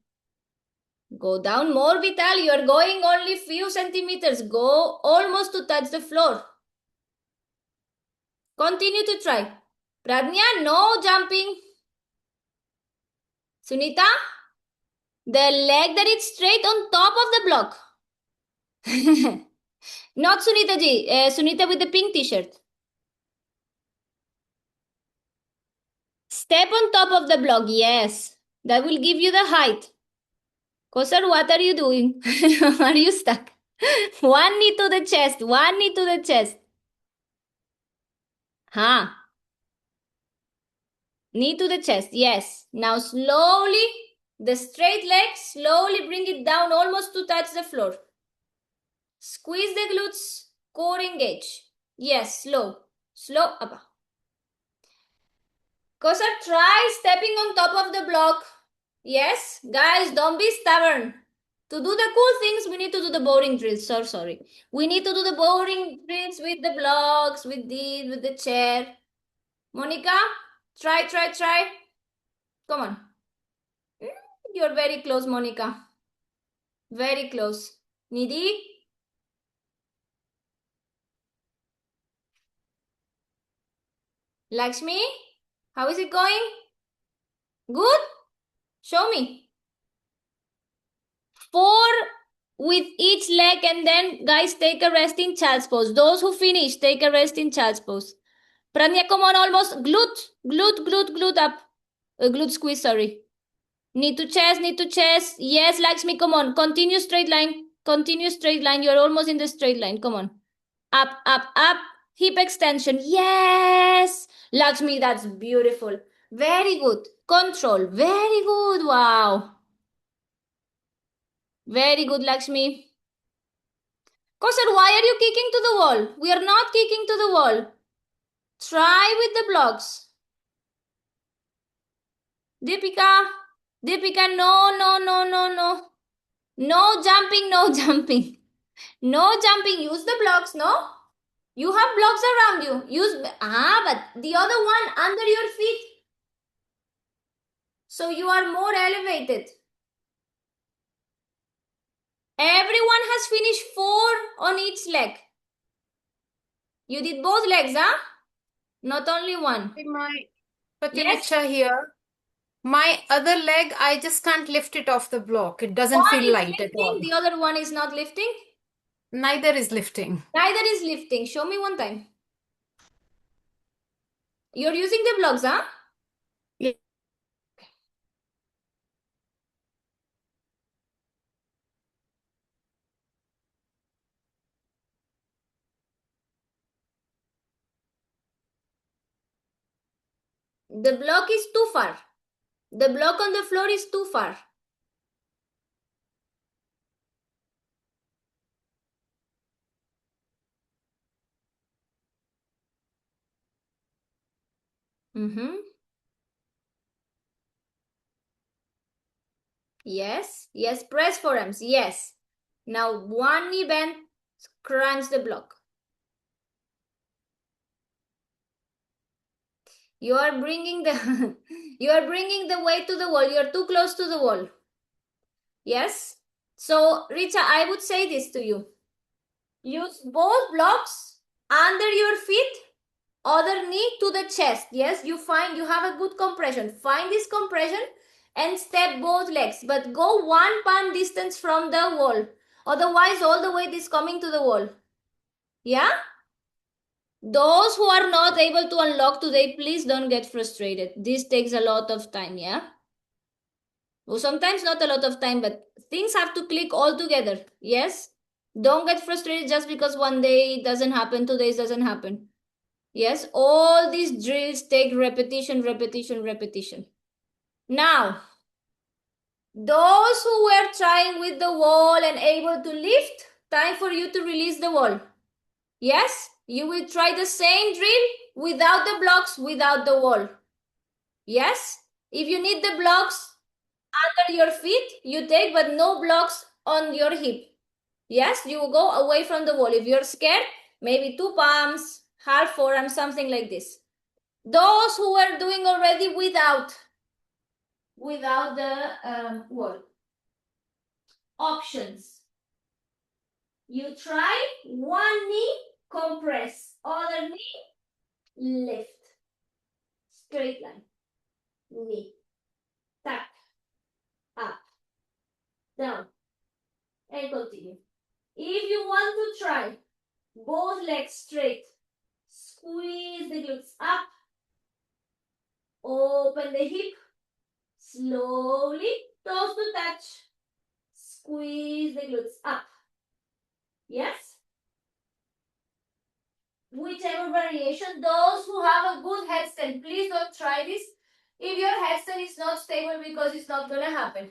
Go down more, Vital. You are going only few centimeters. Go almost to touch the floor. Continue to try. Pradnya, no jumping. Sunita, the leg that is straight on top of the block. Not Sunita ji, Sunita with the pink t-shirt. Step on top of the block, yes. That will give you the height. Kosar, what are you doing? Are you stuck? 1 knee to the chest, 1 knee to the chest. Knee to the chest, yes. Now slowly, the straight leg, slowly bring it down almost to touch the floor. Squeeze the glutes, core engage. Yes, slow, slow, up. Kosar, try stepping on top of the block. Yes, guys, don't be stubborn. To do the cool things, we need to do the boring drills. Sorry. We need to do the boring drills with the blocks, with the chair. Monica, try. Come on. You're very close, Monica. Very close. Nidhi? Lakshmi? How is it going? Good? Show me. 4 with each leg, and then guys take a rest in child's pose. Those who finish, take a rest in child's pose. Pranya, come on, almost. Glute up. Glute squeeze, sorry. Knee to chest. Yes, Lakshmi, come on. Continue straight line. You're almost in the straight line. Come on. Up. Hip extension. Yes. Lakshmi, that's beautiful. Very good. Control. Very good. Wow. Very good, Lakshmi. Kausar, why are you kicking to the wall? We are not kicking to the wall. Try with the blocks. Deepika, no. No jumping. No jumping. Use the blocks, no? You have blocks around you. But the other one under your feet. So you are more elevated. Everyone has finished 4 on each leg. You did both legs, huh? Not only one. Pratyaksha here. My other leg, I just can't lift it off the block. It doesn't One feel is light at all. lifting, the other one is not lifting. Neither is lifting. Neither is lifting. Show me one time. You're using the blocks, huh? Yeah. The block is too far. The block on the floor is too far. Yes, press forearms. Yes. Now one knee bend, crunch the block. You are bringing the weight to the wall. You are too close to the wall. Yes. So Richa, I would say this to you. Use both blocks under your feet, other knee to the chest. Yes, you have a good compression. Find this compression and step both legs, but go 1 palm distance from the wall. Otherwise, all the weight is coming to the wall. Yeah? Those who are not able to unlock today, please don't get frustrated. This takes a lot of time, yeah? Well, sometimes not a lot of time, but things have to click all together. Yes? Don't get frustrated just because one day it doesn't happen, 2 days doesn't happen. Yes, all these drills take repetition. Now, those who were trying with the wall and able to lift, time for you to release the wall. Yes, you will try the same drill without the blocks, without the wall. Yes, if you need the blocks under your feet, you take, but no blocks on your hip. Yes, you go away from the wall. If you're scared, maybe 2 palms, half forearm, something like this. Those who were doing already without the wall. Options. You try one knee, compress, other knee, lift. Straight line. Knee. Tap. Up. Down. And continue. If you want to try both legs straight, squeeze the glutes up, open the hip, slowly, toes to touch, squeeze the glutes up. Yes? Whichever variation, those who have a good headstand, please don't try this if your headstand is not stable, because it's not going to happen.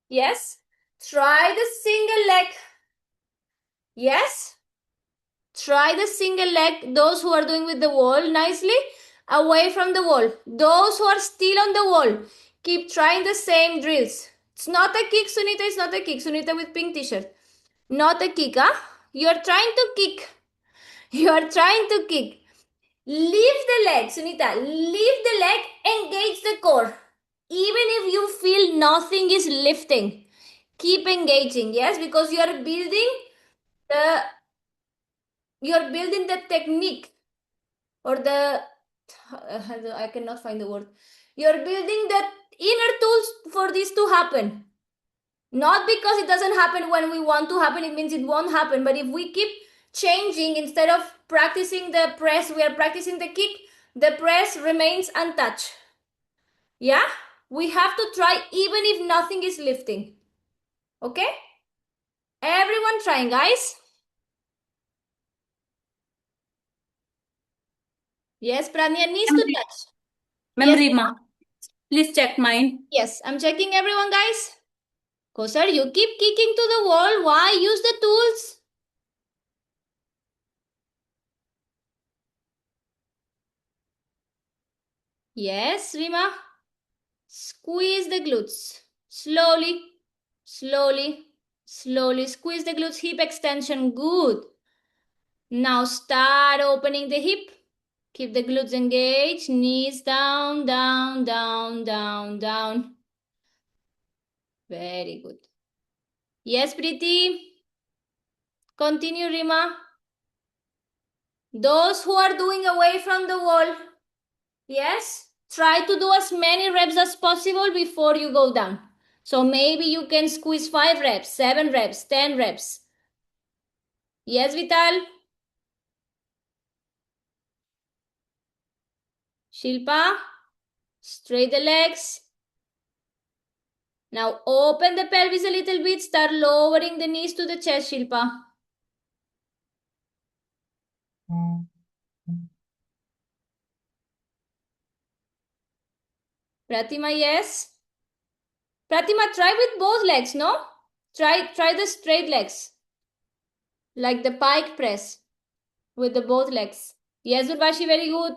Yes? Try the single leg. Yes? Try the single leg. Those who are doing with the wall nicely, away from the wall. Those who are still on the wall, keep trying the same drills. It's not a kick, Sunita. It's not a kick. Sunita with pink t-shirt. Not a kick, huh? You're trying to kick. You're trying to kick. Lift the leg, Sunita. Lift the leg, engage the core. Even if you feel nothing is lifting, keep engaging, yes, because the you're building the technique or I cannot find the word. You're building the inner tools for this to happen. Not because it doesn't happen when we want to happen, it means it won't happen. But if we keep changing, instead of practicing the press, we are practicing the kick, the press remains untouched. Yeah? We have to try even if nothing is lifting. Okay? Everyone trying, guys? Yes, Pranya needs to touch. Ma'am Yes, Rima, please check mine. yes, I'm checking everyone, guys. Kosar, you keep kicking to the wall. Why? Use the tools. Yes, Rima. Squeeze the glutes. Slowly, slowly, slowly. Squeeze the glutes. Hip extension. Good. Now start opening the hip. Keep the glutes engaged. Knees down, down, down, down, down. Very good. Yes, Preeti. Continue, Rima. Those who are doing away from the wall, yes, try to do as many reps as possible before you go down. So maybe you can squeeze 5 reps, 7 reps, 10 reps. Yes, Vital? Shilpa, straight the legs. Now open the pelvis a little bit, start lowering the knees to the chest, Shilpa. Pratima, yes? Pratima, try with both legs, no? Try the straight legs. Like the pike press with the both legs. Yes, Urvashi, very good.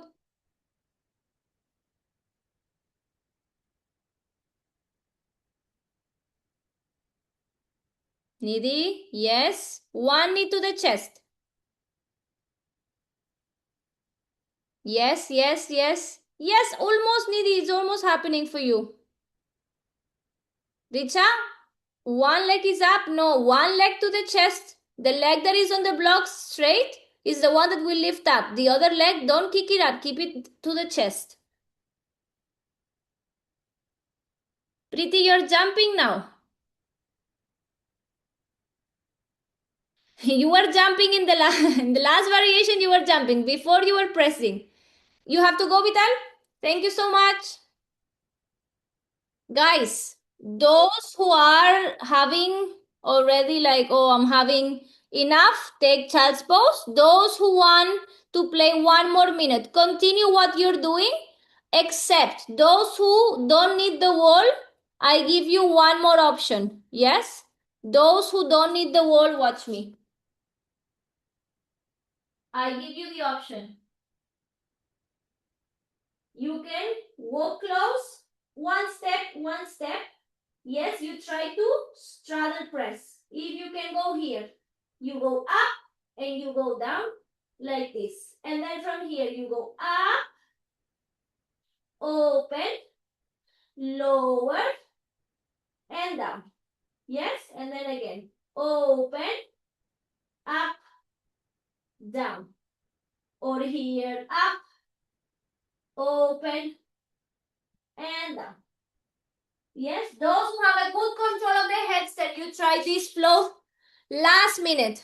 Nidhi, yes. One knee to the chest. Yes, yes, yes. Yes, almost, Nidhi. It's almost happening for you. Richa, one leg is up. No, one leg to the chest. The leg that is on the block straight is the one that will lift up. The other leg, don't kick it up. Keep it to the chest. Preeti, you're jumping now. You were jumping in the, in the last variation. You were jumping. Before you were pressing. You have to go, Vital. Thank you so much. Guys, those who are having already like, oh, I'm having enough, take child's pose. Those who want to play 1 more minute, continue what you're doing. Except those who don't need the wall, I give you one more option. Yes? Those who don't need the wall, watch me. I give you the option. You can walk close, one step. Yes, you try to straddle press. If you can go here, you go up and you go down like this. And then from here, you go up, open, lower, and down. Yes, and then again, open, up, down. Or here, up, open, and down. Yes, those who have a good control of the headset, you try this flow. Last minute.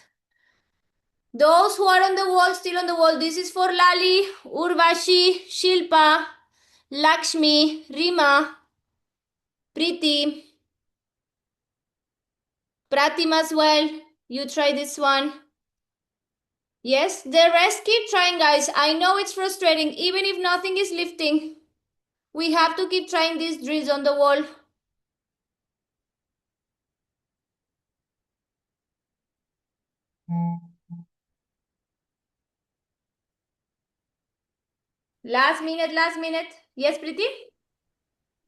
Those who are on the wall, still on the wall, this is for Lali, Urvashi, Shilpa, Lakshmi, Rima, Preeti, Pratim as well. You try this one. Yes, the rest keep trying, guys. I know it's frustrating, even if nothing is lifting. We have to keep trying these drills on the wall. Last minute. Yes, Preeti?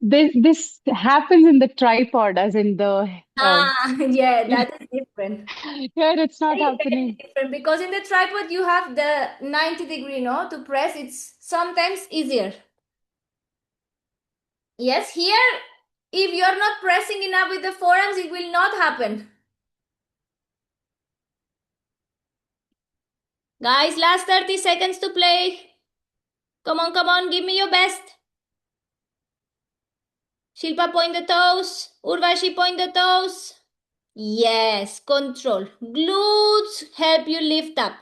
This happens in the tripod, as in the Yeah, that is different. here it's not Very, very happening. different because in the tripod you have the 90-degree, no, to press. It's sometimes easier. Yes, here, if you're not pressing enough with the forearms, it will not happen. Guys, last 30 seconds to play. Come on, give me your best. Shilpa, point the toes. Urvashi, point the toes. Yes, control. Glutes help you lift up.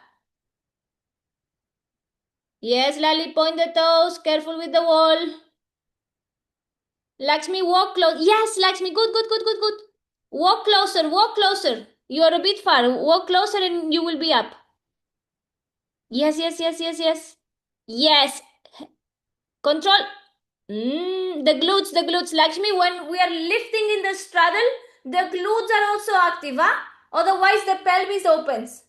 Yes, Lali, point the toes. Careful with the wall. Lakshmi, walk close. Yes, Lakshmi, good. Walk closer. You are a bit far. Walk closer and you will be up. Yes. Yes. Control. The glutes. Lakshmi, when we are lifting in the straddle, the glutes are also active, huh? Otherwise, the pelvis opens.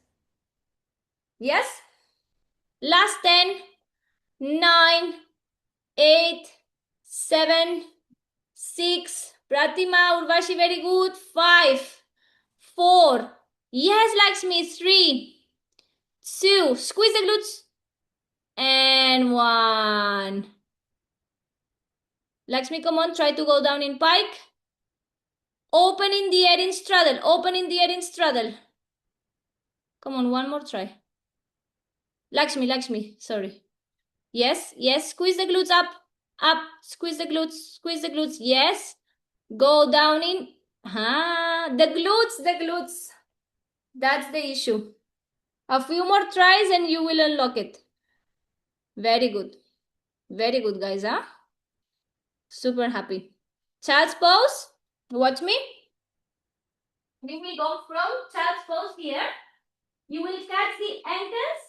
Yes? Last 10, 9, 8, 7, 6. Pratima, Urvashi, very good. 5, 4. Yes, Lakshmi, 3, 2. Squeeze the glutes. And 1. Lakshmi, come on, try to go down in pike. Open in the air in straddle. Come on, one more try. Lakshmi, sorry. Yes, squeeze the glutes up, squeeze the glutes, yes. Go down in, the glutes. That's the issue. A few more tries and you will unlock it. Very good, guys, huh? Super happy. Child's pose, watch me. We will go from child's pose here. You will catch the ankles,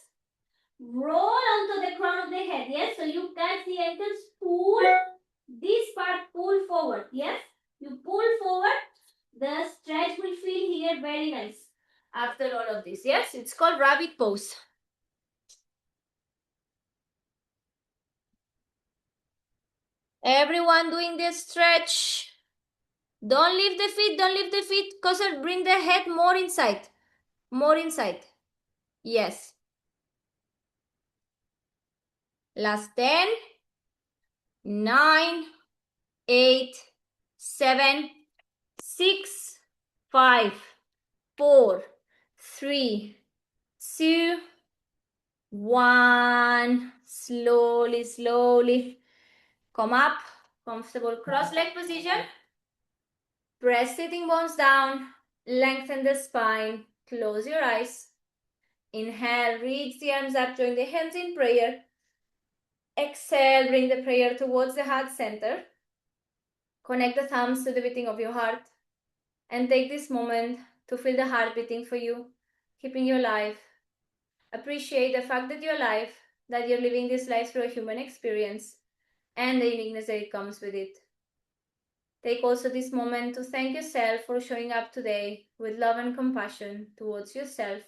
roll onto the crown of the head, yes? So you catch the ankles, pull, this part pull forward, yes? You pull forward, the stretch will feel here very nice after all of this, yes? It's called rabbit pose. Everyone doing this stretch. Don't lift the feet, Kausar, bring the head more inside. Yes. Last 10, 9, 8, 7, 6, 5, 4, 3, 2, 1. Slowly. Come up. Comfortable cross-leg position. Press sitting bones down. Lengthen the spine. Close your eyes. Inhale, reach the arms up, join the hands in prayer. Exhale, bring the prayer towards the heart center. Connect the thumbs to the beating of your heart. And take this moment to feel the heart beating for you, keeping you alive. Appreciate the fact that you're alive, that you're living this life through a human experience, and the uniqueness that it comes with it. Take also this moment to thank yourself for showing up today with love and compassion towards yourself,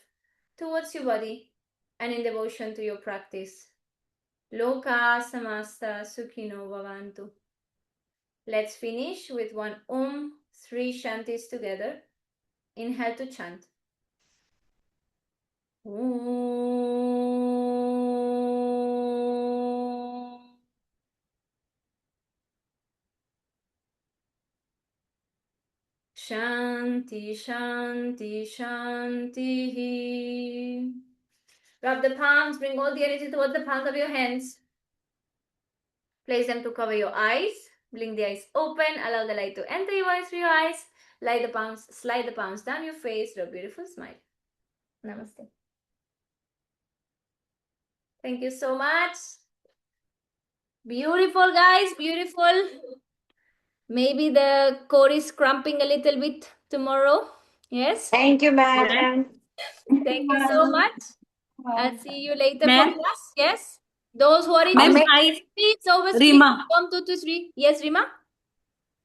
towards your body, and in devotion to your practice. Loka samasta sukhino bhavantu. Let's finish with one Om, 3 Shantis together. Inhale to chant. Om. Shanti. Rub the palms, bring all the energy towards the palms of your hands. Place them to cover your eyes. Blink the eyes open. Allow the light to enter your eyes through your eyes. Slide the palms down your face. Do a beautiful smile. Namaste. Thank you so much. Beautiful, guys. Beautiful. Maybe the core is cramping a little bit tomorrow. Yes. Thank you, ma'am. Thank you so much. I'll see you later for Ma'am? class. Yes. Those who are in Ma'am, the I, streets, over Rima. 1, 2, 3. Yes, Rima.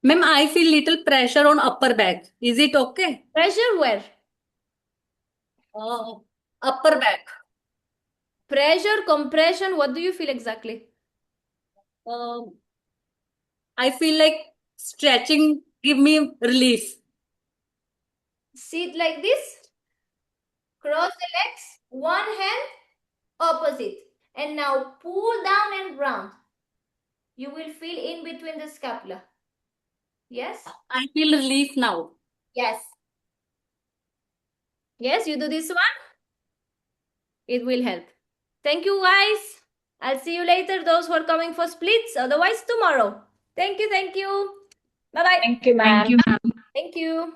Ma'am, I feel little pressure on upper back. Is it okay? Pressure where? Upper back. Pressure, compression. What do you feel exactly? Um, I feel like stretching give me relief. Sit like this. Cross the legs. One hand opposite. And now pull down and round. You will feel in between the scapula. Yes? I feel relief now. Yes. Yes, you do this one. It will help. Thank you, guys. I'll see you later, those who are coming for splits. Otherwise, tomorrow. Thank you. Thank you. Bye-bye. Thank you, ma'am. Thank you, ma'am. Thank you.